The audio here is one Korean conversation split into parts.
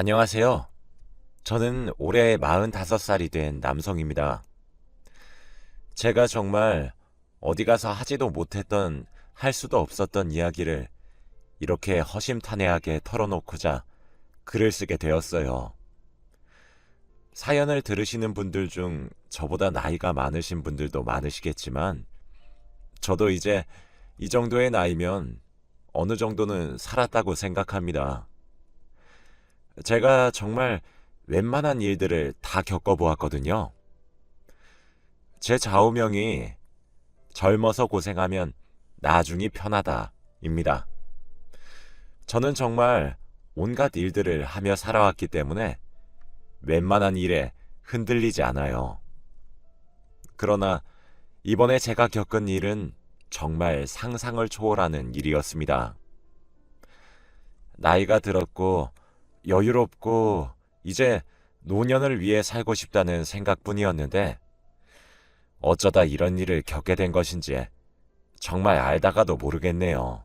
안녕하세요. 저는 올해 45살이 된 남성입니다. 제가 정말 어디 가서 하지도 못했던, 할 수도 없었던 이야기를 이렇게 허심탄회하게 털어놓고자 글을 쓰게 되었어요. 사연을 들으시는 분들 중 저보다 나이가 많으신 분들도 많으시겠지만, 저도 이제 이 정도의 나이면 어느 정도는 살았다고 생각합니다. 제가 정말 웬만한 일들을 다 겪어보았거든요. 제 좌우명이 젊어서 고생하면 나중이 편하다입니다. 저는 정말 온갖 일들을 하며 살아왔기 때문에 웬만한 일에 흔들리지 않아요. 그러나 이번에 제가 겪은 일은 정말 상상을 초월하는 일이었습니다. 나이가 들었고 여유롭고 이제 노년을 위해 살고 싶다는 생각뿐이었는데 어쩌다 이런 일을 겪게 된 것인지 정말 알다가도 모르겠네요.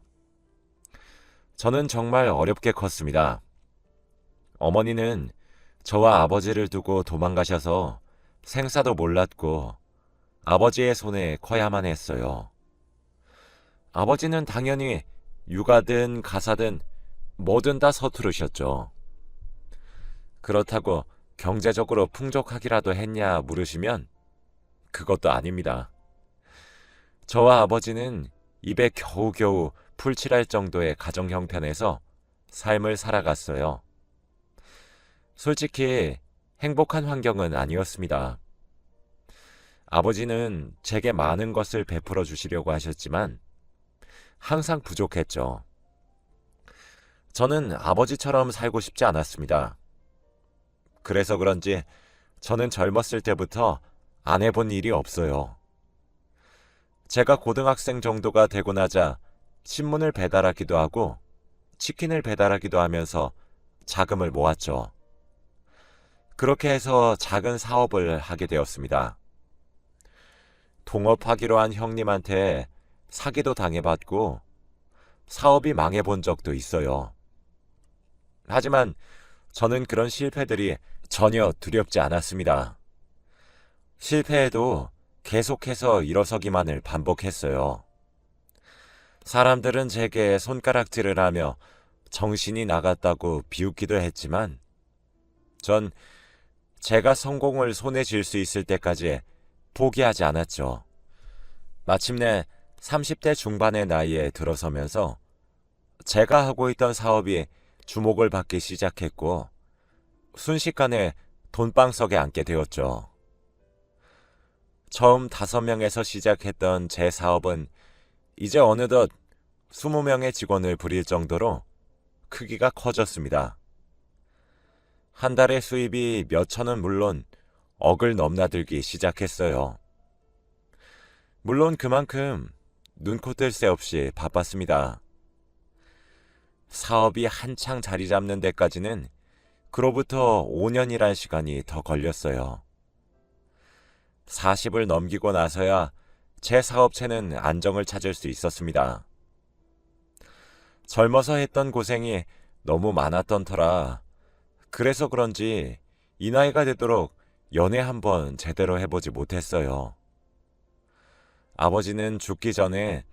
저는 정말 어렵게 컸습니다. 어머니는 저와 아버지를 두고 도망가셔서 생사도 몰랐고 아버지의 손에 커야만 했어요. 아버지는 당연히 육아든 가사든 뭐든 다 서투르셨죠. 그렇다고 경제적으로 풍족하기라도 했냐 물으시면 그것도 아닙니다. 저와 아버지는 입에 겨우겨우 풀칠할 정도의 가정 형편에서 삶을 살아갔어요. 솔직히 행복한 환경은 아니었습니다. 아버지는 제게 많은 것을 베풀어 주시려고 하셨지만 항상 부족했죠. 저는 아버지처럼 살고 싶지 않았습니다. 그래서 그런지 저는 젊었을 때부터 안 해본 일이 없어요. 제가 고등학생 정도가 되고 나자 신문을 배달하기도 하고 치킨을 배달하기도 하면서 자금을 모았죠. 그렇게 해서 작은 사업을 하게 되었습니다. 동업하기로 한 형님한테 사기도 당해봤고 사업이 망해본 적도 있어요. 하지만 저는 그런 실패들이 전혀 두렵지 않았습니다. 실패해도 계속해서 일어서기만을 반복했어요. 사람들은 제게 손가락질을 하며 정신이 나갔다고 비웃기도 했지만 전 제가 성공을 손에 쥘 수 있을 때까지 포기하지 않았죠. 마침내 30대 중반의 나이에 들어서면서 제가 하고 있던 사업이 주목을 받기 시작했고 순식간에 돈방석에 앉게 되었죠. 처음 5명에서 시작했던 제 사업은 이제 어느덧 20명의 직원을 부릴 정도로 크기가 커졌습니다. 한 달의 수입이 몇천 원 물론 억을 넘나들기 시작했어요. 물론 그만큼 눈코 뜰 새 없이 바빴습니다. 사업이 한창 자리 잡는 데까지는 그로부터 5년이란 시간이 더 걸렸어요. 40을 넘기고 나서야 제 사업체는 안정을 찾을 수 있었습니다. 젊어서 했던 고생이 너무 많았던 터라 그래서 그런지 이 나이가 되도록 연애 한번 제대로 해보지 못했어요. 아버지는 죽기 전에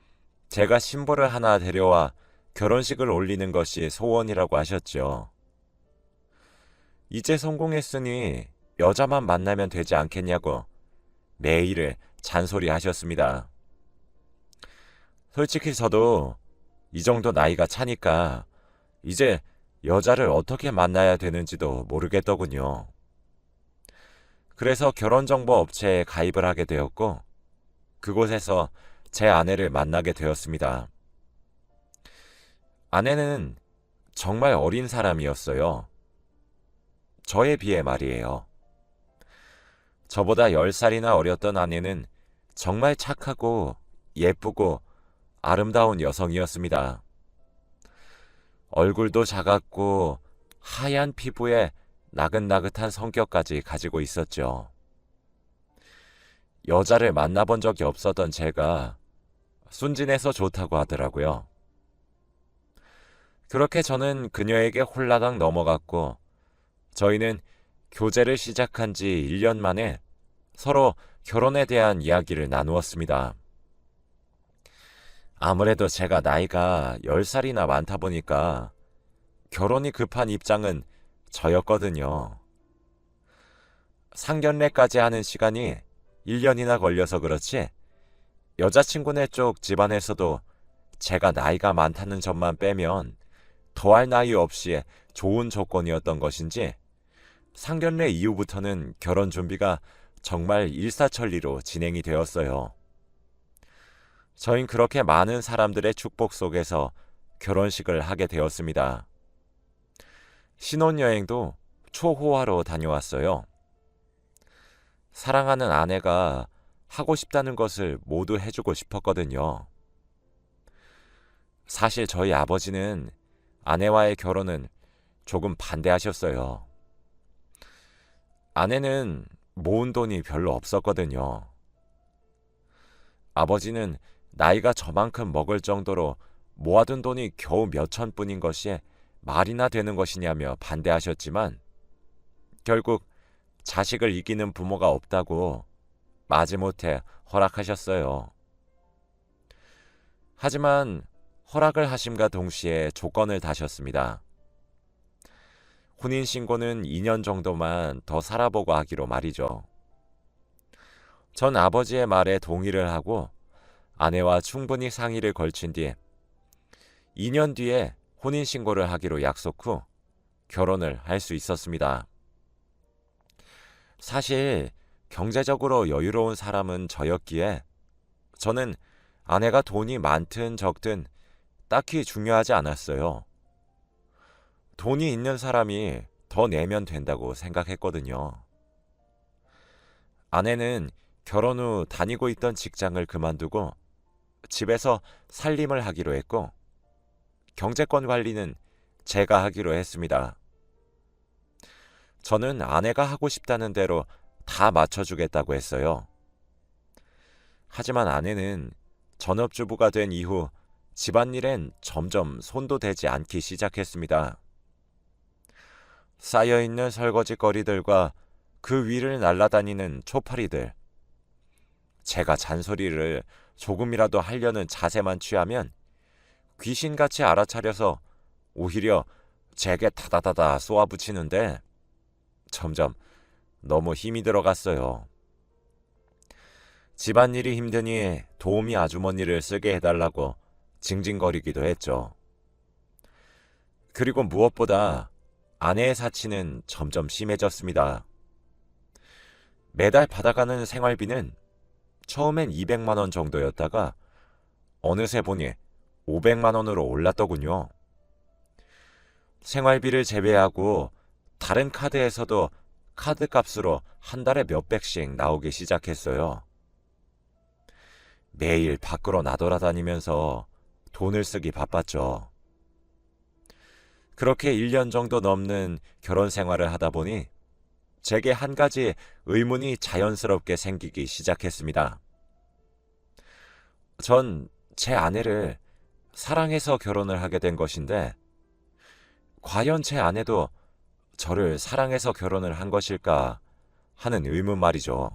제가 신부를 하나 데려와 결혼식을 올리는 것이 소원이라고 하셨죠. 이제 성공했으니 여자만 만나면 되지 않겠냐고 매일을 잔소리하셨습니다. 솔직히 저도 이 정도 나이가 차니까 이제 여자를 어떻게 만나야 되는지도 모르겠더군요. 그래서 결혼정보 업체에 가입을 하게 되었고 그곳에서 제 아내를 만나게 되었습니다. 아내는 정말 어린 사람이었어요. 저에 비해 말이에요. 저보다 10살이나 어렸던 아내는 정말 착하고 예쁘고 아름다운 여성이었습니다. 얼굴도 작았고 하얀 피부에 나긋나긋한 성격까지 가지고 있었죠. 여자를 만나본 적이 없었던 제가 순진해서 좋다고 하더라고요. 그렇게 저는 그녀에게 홀라당 넘어갔고 저희는 교제를 시작한 지 1년 만에 서로 결혼에 대한 이야기를 나누었습니다. 아무래도 제가 나이가 10살이나 많다 보니까 결혼이 급한 입장은 저였거든요. 상견례까지 하는 시간이 1년이나 걸려서 그렇지 여자친구네 쪽 집안에서도 제가 나이가 많다는 점만 빼면 더할 나위 없이 좋은 조건이었던 것인지 상견례 이후부터는 결혼 준비가 정말 일사천리로 진행이 되었어요. 저흰 그렇게 많은 사람들의 축복 속에서 결혼식을 하게 되었습니다. 신혼여행도 초호화로 다녀왔어요. 사랑하는 아내가 하고 싶다는 것을 모두 해주고 싶었거든요. 사실 저희 아버지는 아내와의 결혼은 조금 반대하셨어요. 아내는 모은 돈이 별로 없었거든요. 아버지는 나이가 저만큼 먹을 정도로 모아둔 돈이 겨우 몇천 뿐인 것이 말이나 되는 것이냐며 반대하셨지만 결국 자식을 이기는 부모가 없다고 마지못해 허락하셨어요. 하지만 허락을 하심과 동시에 조건을 다셨습니다. 혼인신고는 2년 정도만 더 살아보고 하기로 말이죠. 전 아버지의 말에 동의를 하고 아내와 충분히 상의를 걸친 뒤 2년 뒤에 혼인신고를 하기로 약속 후 결혼을 할 수 있었습니다. 사실 경제적으로 여유로운 사람은 저였기에 저는 아내가 돈이 많든 적든 딱히 중요하지 않았어요. 돈이 있는 사람이 더 내면 된다고 생각했거든요. 아내는 결혼 후 다니고 있던 직장을 그만두고 집에서 살림을 하기로 했고 경제권 관리는 제가 하기로 했습니다. 저는 아내가 하고 싶다는 대로 다 맞춰주겠다고 했어요. 하지만 아내는 전업주부가 된 이후 집안일엔 점점 손도 대지 않기 시작했습니다. 쌓여있는 설거지거리들과 그 위를 날아다니는 초파리들. 제가 잔소리를 조금이라도 하려는 자세만 취하면 귀신같이 알아차려서 오히려 제게 다다다다 쏘아붙이는데 점점 너무 힘이 들어갔어요. 집안일이 힘드니 도우미 아주머니를 쓰게 해달라고 징징거리기도 했죠. 그리고 무엇보다 아내의 사치는 점점 심해졌습니다. 매달 받아가는 생활비는 처음엔 200만 원 정도였다가 어느새 보니 500만 원으로 올랐더군요. 생활비를 제외하고 다른 카드에서도 카드 값으로 한 달에 몇백씩 나오기 시작했어요. 매일 밖으로 나돌아다니면서 돈을 쓰기 바빴죠. 그렇게 1년 정도 넘는 결혼 생활을 하다 보니 제게 한 가지 의문이 자연스럽게 생기기 시작했습니다. 전 제 아내를 사랑해서 결혼을 하게 된 것인데 과연 제 아내도 저를 사랑해서 결혼을 한 것일까 하는 의문 말이죠.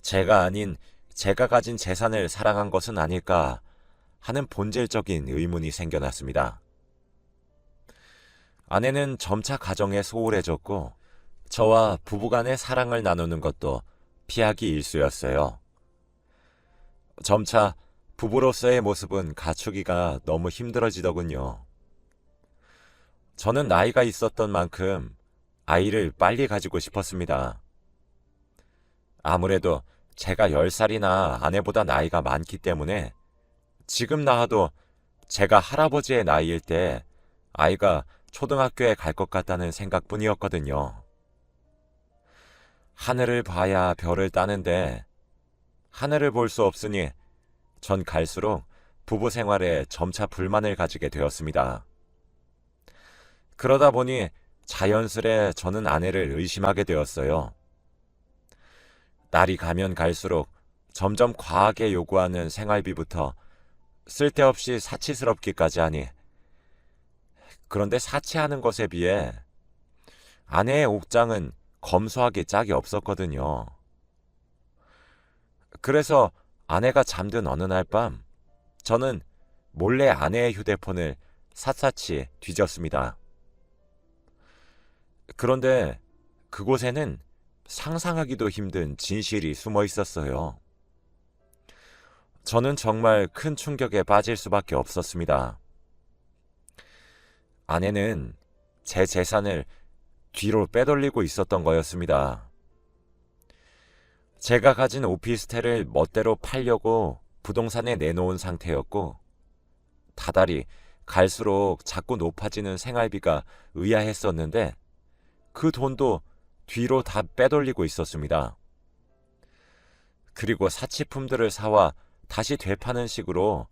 제가 아닌 제가 가진 재산을 사랑한 것은 아닐까 하는 본질적인 의문이 생겨났습니다. 아내는 점차 가정에 소홀해졌고 저와 부부간의 사랑을 나누는 것도 피하기 일쑤였어요. 점차 부부로서의 모습은 갖추기가 너무 힘들어지더군요. 저는 나이가 있었던 만큼 아이를 빨리 가지고 싶었습니다. 아무래도 제가 10살이나 아내보다 나이가 많기 때문에 지금 낳아도 제가 할아버지의 나이일 때 아이가 초등학교에 갈 것 같다는 생각뿐이었거든요. 하늘을 봐야 별을 따는데 하늘을 볼 수 없으니 전 갈수록 부부 생활에 점차 불만을 가지게 되었습니다. 그러다 보니 자연스레 저는 아내를 의심하게 되었어요. 날이 가면 갈수록 점점 과하게 요구하는 생활비부터 쓸데없이 사치스럽기까지 하니 그런데 사치하는 것에 비해 아내의 옷장은 검소하기 짝이 없었거든요. 그래서 아내가 잠든 어느 날 밤, 저는 몰래 아내의 휴대폰을 샅샅이 뒤졌습니다. 그런데 그곳에는 상상하기도 힘든 진실이 숨어 있었어요. 저는 정말 큰 충격에 빠질 수밖에 없었습니다. 아내는 제 재산을 뒤로 빼돌리고 있었던 거였습니다. 제가 가진 오피스텔을 멋대로 팔려고 부동산에 내놓은 상태였고, 다달이 갈수록 자꾸 높아지는 생활비가 의아했었는데 그 돈도 뒤로 다 빼돌리고 있었습니다. 그리고 사치품들을 사와 다시 되파는 식으로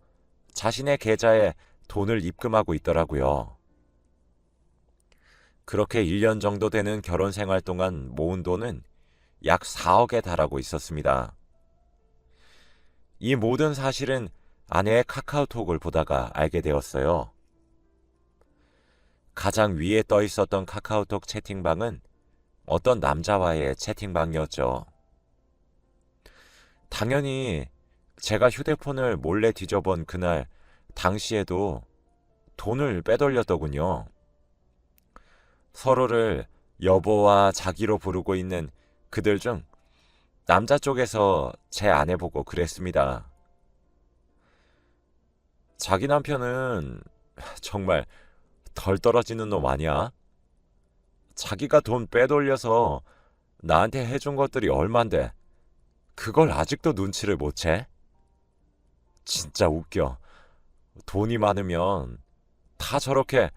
자신의 계좌에 돈을 입금하고 있더라고요. 그렇게 1년 정도 되는 결혼 생활 동안 모은 돈은 약 4억에 달하고 있었습니다. 이 모든 사실은 아내의 카카오톡을 보다가 알게 되었어요. 가장 위에 떠 있었던 카카오톡 채팅방은 어떤 남자와의 채팅방이었죠. 당연히 제가 휴대폰을 몰래 뒤져본 그날 당시에도 돈을 빼돌렸더군요. 서로를 여보와 자기로 부르고 있는 그들 중 남자 쪽에서 제 아내 보고 그랬습니다. 자기 남편은 정말 덜 떨어지는 놈 아니야? 자기가 돈 빼돌려서 나한테 해준 것들이 얼만데 그걸 아직도 눈치를 못 채? 진짜 웃겨. 돈이 많으면 다 저렇게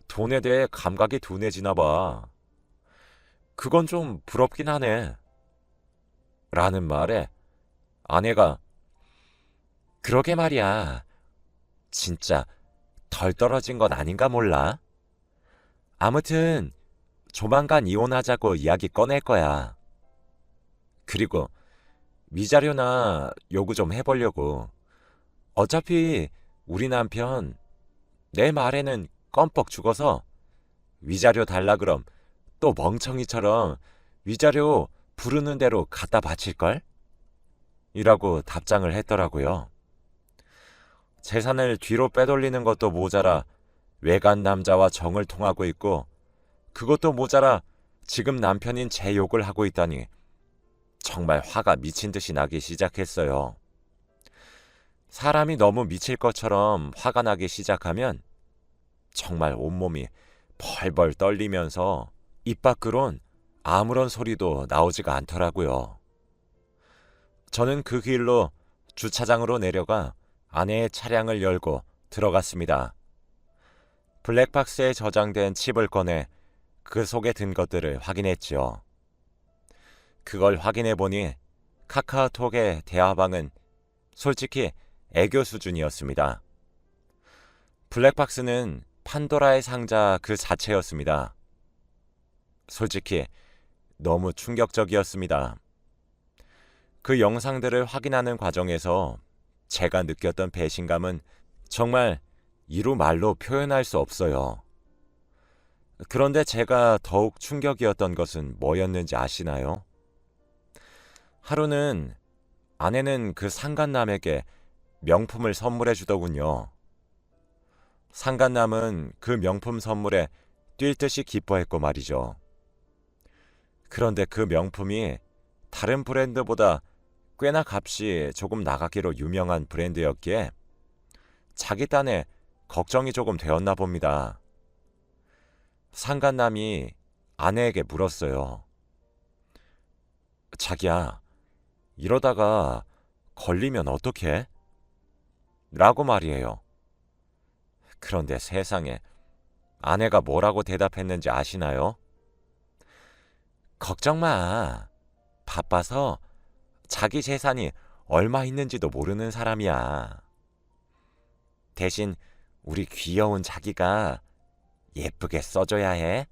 돈에 대해 감각이 둔해지나 봐. 그건 좀 부럽긴 하네. 라는 말에 아내가 그러게 말이야. 진짜 덜 떨어진 건 아닌가 몰라. 아무튼 조만간 이혼하자고 이야기 꺼낼 거야. 그리고 위자료나 요구 좀 해보려고. 어차피 우리 남편 내 말에는 껌뻑 죽어서 위자료 달라 그럼 또 멍청이처럼 위자료 부르는 대로 갖다 바칠걸? 이라고 답장을 했더라고요. 재산을 뒤로 빼돌리는 것도 모자라 외간 남자와 정을 통하고 있고 그것도 모자라 지금 남편인 제 욕을 하고 있다니 정말 화가 미친 듯이 나기 시작했어요. 사람이 너무 미칠 것처럼 화가 나기 시작하면 정말 온몸이 벌벌 떨리면서 입 밖으론 아무런 소리도 나오지가 않더라고요. 저는 그 길로 주차장으로 내려가 아내의 차량을 열고 들어갔습니다. 블랙박스에 저장된 칩을 꺼내 그 속에 든 것들을 확인했지요. 그걸 확인해 보니 카카오톡의 대화방은 솔직히 애교 수준이었습니다. 블랙박스는 판도라의 상자 그 자체였습니다. 솔직히 너무 충격적이었습니다. 그 영상들을 확인하는 과정에서 제가 느꼈던 배신감은 정말 이루 말로 표현할 수 없어요. 그런데 제가 더욱 충격이었던 것은 뭐였는지 아시나요? 하루는 아내는 그 상간남에게 명품을 선물해 주더군요. 상간남은 그 명품 선물에 뛸 듯이 기뻐했고 말이죠. 그런데 그 명품이 다른 브랜드보다 꽤나 값이 조금 나가기로 유명한 브랜드였기에 자기 딴에 걱정이 조금 되었나 봅니다. 상간남이 아내에게 물었어요. 자기야, 이러다가 걸리면 어떡해? 라고 말이에요. 그런데 세상에 아내가 뭐라고 대답했는지 아시나요? 걱정 마. 바빠서 자기 재산이 얼마 있는지도 모르는 사람이야. 대신 우리 귀여운 자기가 예쁘게 써줘야 해.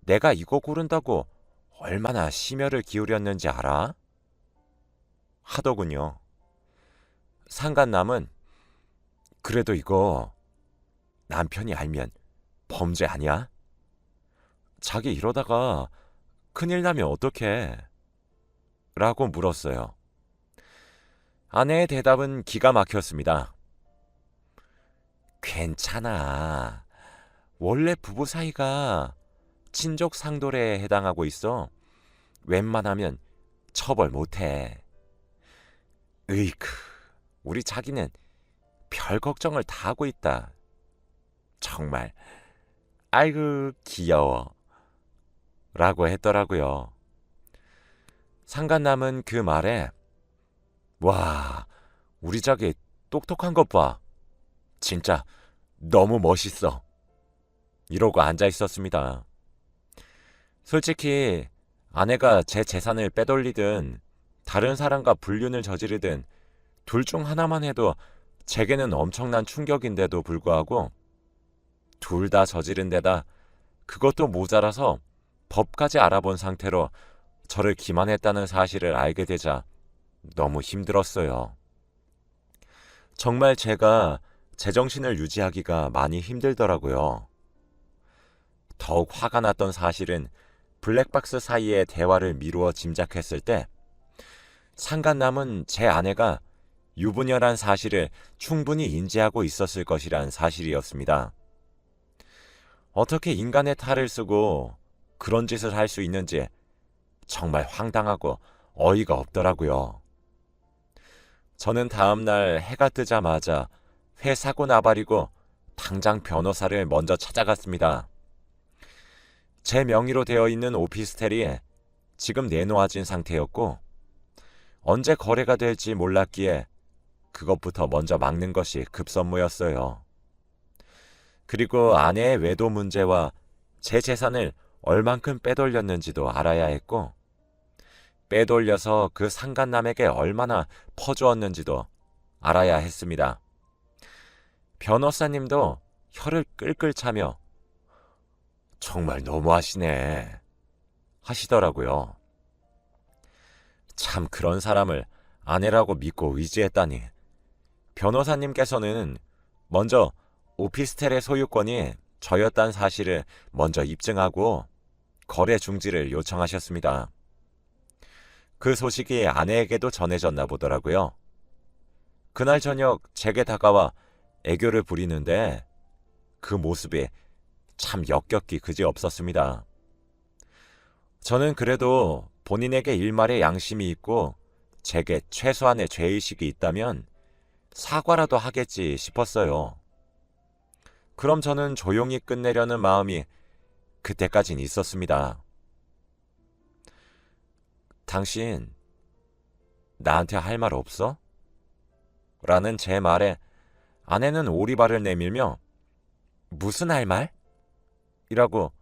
내가 이거 고른다고 얼마나 심혈을 기울였는지 알아? 하더군요. 상간남은 그래도 이거 남편이 알면 범죄 아니야? 자기 이러다가 큰일 나면 어떡해? 라고 물었어요. 아내의 대답은 기가 막혔습니다. 괜찮아. 원래 부부 사이가 친족 상돌에 해당하고 있어. 웬만하면 처벌 못해. 으이크, 우리 자기는 별 걱정을 다 하고 있다. 정말, 아이고 귀여워. 라고 했더라고요. 상간남은 그 말에 와, 우리 자기 똑똑한 것 봐. 진짜 너무 멋있어. 이러고 앉아 있었습니다. 솔직히 아내가 제 재산을 빼돌리든 다른 사람과 불륜을 저지르든 둘 중 하나만 해도 제게는 엄청난 충격인데도 불구하고 둘 다 저지른 데다 그것도 모자라서 법까지 알아본 상태로 저를 기만했다는 사실을 알게 되자 너무 힘들었어요. 정말 제가 제정신을 유지하기가 많이 힘들더라고요. 더욱 화가 났던 사실은 블랙박스 사이의 대화를 미루어 짐작했을 때 상간남은 제 아내가 유부녀란 사실을 충분히 인지하고 있었을 것이란 사실이었습니다. 어떻게 인간의 탈을 쓰고 그런 짓을 할 수 있는지 정말 황당하고 어이가 없더라고요. 저는 다음날 해가 뜨자마자 회 사고 나발이고 당장 변호사를 먼저 찾아갔습니다. 제 명의로 되어 있는 오피스텔이 지금 내놓아진 상태였고 언제 거래가 될지 몰랐기에 그것부터 먼저 막는 것이 급선무였어요. 그리고 아내의 외도 문제와 제 재산을 얼만큼 빼돌렸는지도 알아야 했고 빼돌려서 그 상간남에게 얼마나 퍼주었는지도 알아야 했습니다. 변호사님도 혀를 끌끌 차며 정말 너무하시네 하시더라고요. 참 그런 사람을 아내라고 믿고 의지했다니. 변호사님께서는 먼저 오피스텔의 소유권이 저였다는 사실을 먼저 입증하고 거래 중지를 요청하셨습니다. 그 소식이 아내에게도 전해졌나 보더라고요. 그날 저녁 제게 다가와 애교를 부리는데 그 모습이 참 역겹기 그지없었습니다. 저는 그래도 본인에게 일말의 양심이 있고 제게 최소한의 죄의식이 있다면 사과라도 하겠지 싶었어요. 그럼 저는 조용히 끝내려는 마음이 그때까진 있었습니다. 당신 나한테 할 말 없어? 라는 제 말에 아내는 오리발을 내밀며 무슨 할 말? 이라고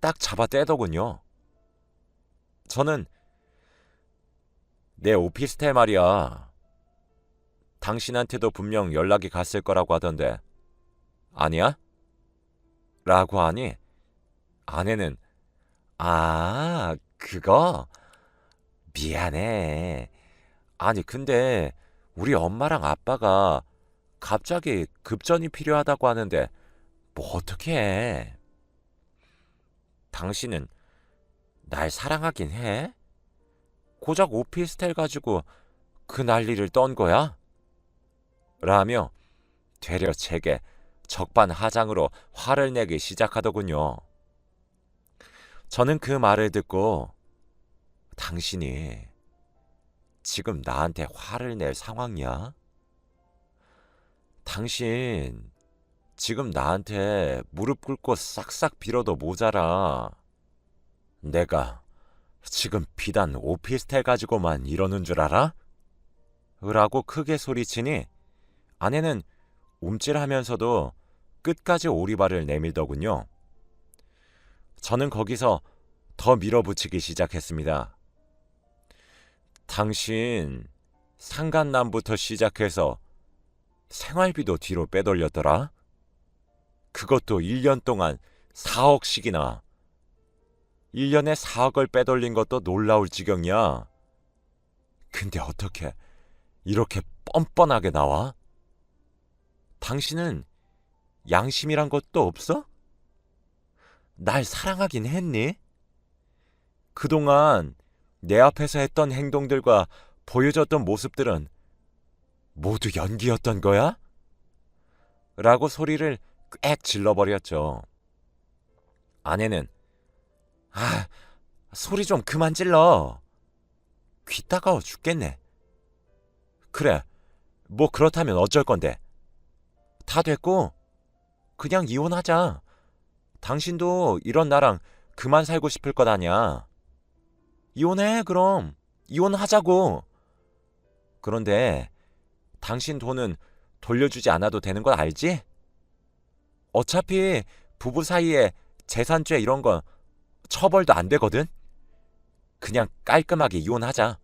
딱 잡아 떼더군요. 저는 내 오피스텔 말이야. 당신한테도 분명 연락이 갔을 거라고 하던데 아니야? 라고 하니 아내는 그거? 미안해. 아니 근데 우리 엄마랑 아빠가 갑자기 급전이 필요하다고 하는데 뭐 어떡해. 당신은 날 사랑하긴 해? 고작 오피스텔 가지고 그 난리를 떤 거야? 라며 되려 제게 적반하장으로 화를 내기 시작하더군요. 저는 그 말을 듣고 당신이 지금 나한테 화를 낼 상황이야? 당신 지금 나한테 무릎 꿇고 싹싹 빌어도 모자라. 내가 지금 비단 오피스텔 가지고만 이러는 줄 알아? 라고 크게 소리치니 아내는 움찔하면서도 끝까지 오리발을 내밀더군요. 저는 거기서 더 밀어붙이기 시작했습니다. 당신 상간남부터 시작해서 생활비도 뒤로 빼돌렸더라? 그것도 1년 동안 4억씩이나. 1년에 4억을 빼돌린 것도 놀라울 지경이야. 근데 어떻게 이렇게 뻔뻔하게 나와? 당신은 양심이란 것도 없어? 날 사랑하긴 했니? 그동안 내 앞에서 했던 행동들과 보여줬던 모습들은 모두 연기였던 거야? 라고 소리를 꽥 질러버렸죠. 아내는 아, 소리 좀 그만 질러. 귀 따가워 죽겠네. 그래, 뭐 그렇다면 어쩔 건데. 다 됐고 그냥 이혼하자. 당신도 이런 나랑 그만 살고 싶을 것 아냐. 이혼해 그럼. 이혼하자고. 그런데 당신 돈은 돌려주지 않아도 되는 건 알지? 어차피 부부 사이에 재산죄 이런 건 처벌도 안 되거든? 그냥 깔끔하게 이혼하자.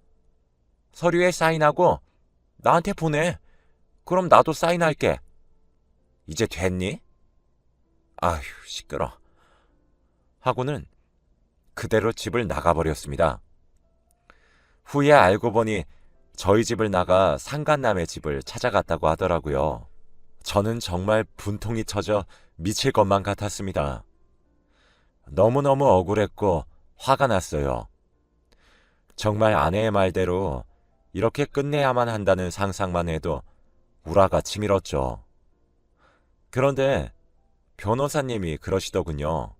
서류에 사인하고 나한테 보내. 그럼 나도 사인할게. 이제 됐니? 아휴, 시끄러. 하고는 그대로 집을 나가버렸습니다. 후에 알고 보니 저희 집을 나가 상간남의 집을 찾아갔다고 하더라고요. 저는 정말 분통이 터져 미칠 것만 같았습니다. 너무너무 억울했고 화가 났어요. 정말 아내의 말대로 이렇게 끝내야만 한다는 상상만 해도 우라가 치밀었죠. 그런데 변호사님이 그러시더군요.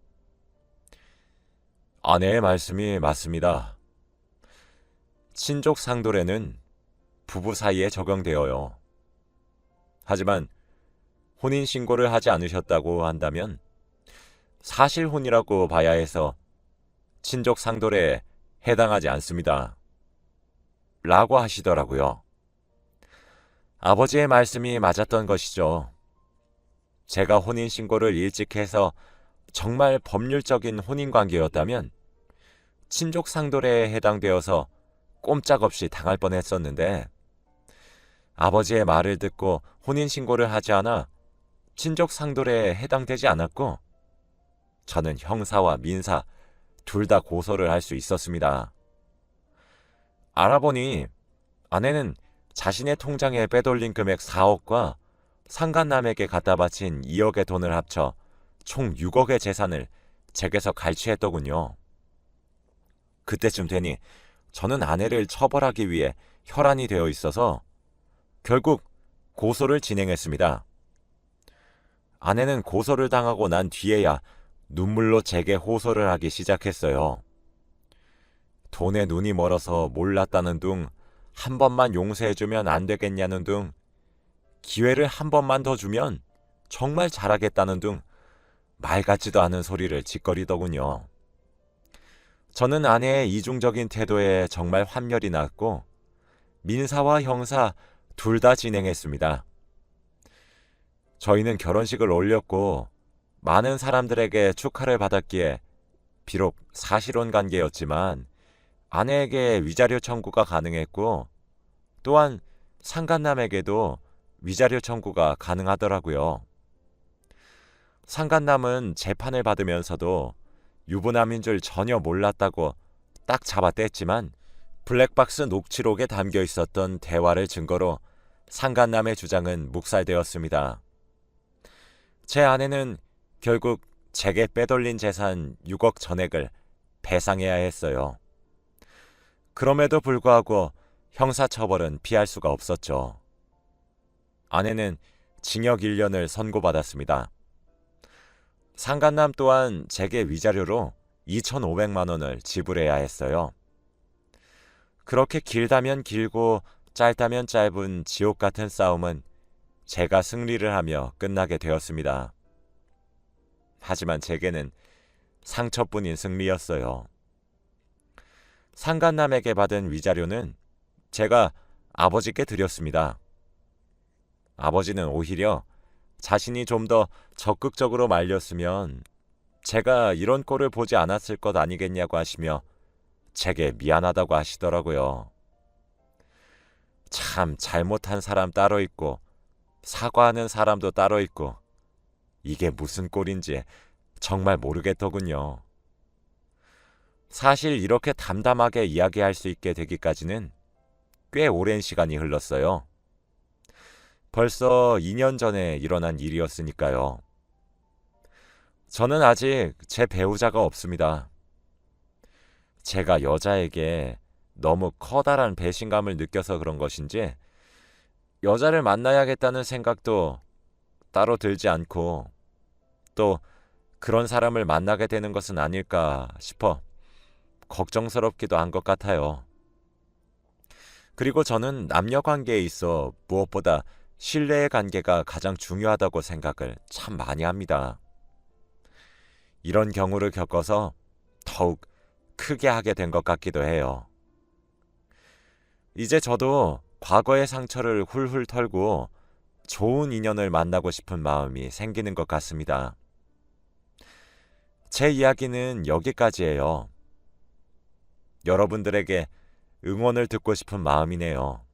아내의 말씀이 맞습니다. 친족 상도례는 부부 사이에 적용되어요. 하지만 혼인신고를 하지 않으셨다고 한다면 사실혼이라고 봐야 해서 친족 상도례에 해당하지 않습니다. 라고 하시더라고요. 아버지의 말씀이 맞았던 것이죠. 제가 혼인신고를 일찍 해서 정말 법률적인 혼인관계였다면 친족 상도례에 해당되어서 꼼짝없이 당할 뻔했었는데 아버지의 말을 듣고 혼인신고를 하지 않아 친족 상도례에 해당되지 않았고 저는 형사와 민사 둘 다 고소를 할 수 있었습니다. 알아보니 아내는 자신의 통장에 빼돌린 금액 4억과 상간남에게 갖다 바친 2억의 돈을 합쳐 총 6억의 재산을 제게서 갈취했더군요. 그때쯤 되니 저는 아내를 처벌하기 위해 혈안이 되어 있어서 결국 고소를 진행했습니다. 아내는 고소를 당하고 난 뒤에야 눈물로 제게 호소를 하기 시작했어요. 돈에 눈이 멀어서 몰랐다는 둥, 한 번만 용서해주면 안 되겠냐는 둥, 기회를 한 번만 더 주면 정말 잘하겠다는 둥, 말 같지도 않은 소리를 짓거리더군요. 저는 아내의 이중적인 태도에 정말 환멸이 났고 민사와 형사 둘 다 진행했습니다. 저희는 결혼식을 올렸고 많은 사람들에게 축하를 받았기에 비록 사실혼 관계였지만 아내에게 위자료 청구가 가능했고 또한 상간남에게도 위자료 청구가 가능하더라고요. 상간남은 재판을 받으면서도 유부남인 줄 전혀 몰랐다고 딱 잡아뗐지만 블랙박스 녹취록에 담겨 있었던 대화를 증거로 상간남의 주장은 묵살되었습니다. 제 아내는 결국 제게 빼돌린 재산 6억 전액을 배상해야 했어요. 그럼에도 불구하고 형사처벌은 피할 수가 없었죠. 아내는 징역 1년을 선고받았습니다. 상간남 또한 제게 위자료로 2,500만 원을 지불해야 했어요. 그렇게 길다면 길고 짧다면 짧은 지옥 같은 싸움은 제가 승리를 하며 끝나게 되었습니다. 하지만 제게는 상처뿐인 승리였어요. 상간남에게 받은 위자료는 제가 아버지께 드렸습니다. 아버지는 오히려 자신이 좀 더 적극적으로 말렸으면 제가 이런 꼴을 보지 않았을 것 아니겠냐고 하시며 제게 미안하다고 하시더라고요. 참 잘못한 사람 따로 있고 사과하는 사람도 따로 있고 이게 무슨 꼴인지 정말 모르겠더군요. 사실 이렇게 담담하게 이야기할 수 있게 되기까지는 꽤 오랜 시간이 흘렀어요. 벌써 2년 전에 일어난 일이었으니까요. 저는 아직 제 배우자가 없습니다. 제가 여자에게 너무 커다란 배신감을 느껴서 그런 것인지 여자를 만나야겠다는 생각도 따로 들지 않고 또 그런 사람을 만나게 되는 것은 아닐까 싶어 걱정스럽기도 한 것 같아요. 그리고 저는 남녀 관계에 있어 무엇보다 신뢰의 관계가 가장 중요하다고 생각을 참 많이 합니다. 이런 경우를 겪어서 더욱 크게 하게 된 것 같기도 해요. 이제 저도 과거의 상처를 훌훌 털고 좋은 인연을 만나고 싶은 마음이 생기는 것 같습니다. 제 이야기는 여기까지예요. 여러분들에게 응원을 듣고 싶은 마음이네요.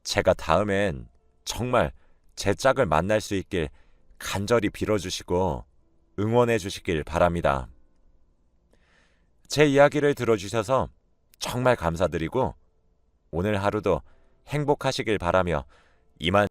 제가 다음엔 정말 제 짝을 만날 수 있길 간절히 빌어주시고 응원해 주시길 바랍니다. 제 이야기를 들어주셔서 정말 감사드리고 오늘 하루도 행복하시길 바라며 이만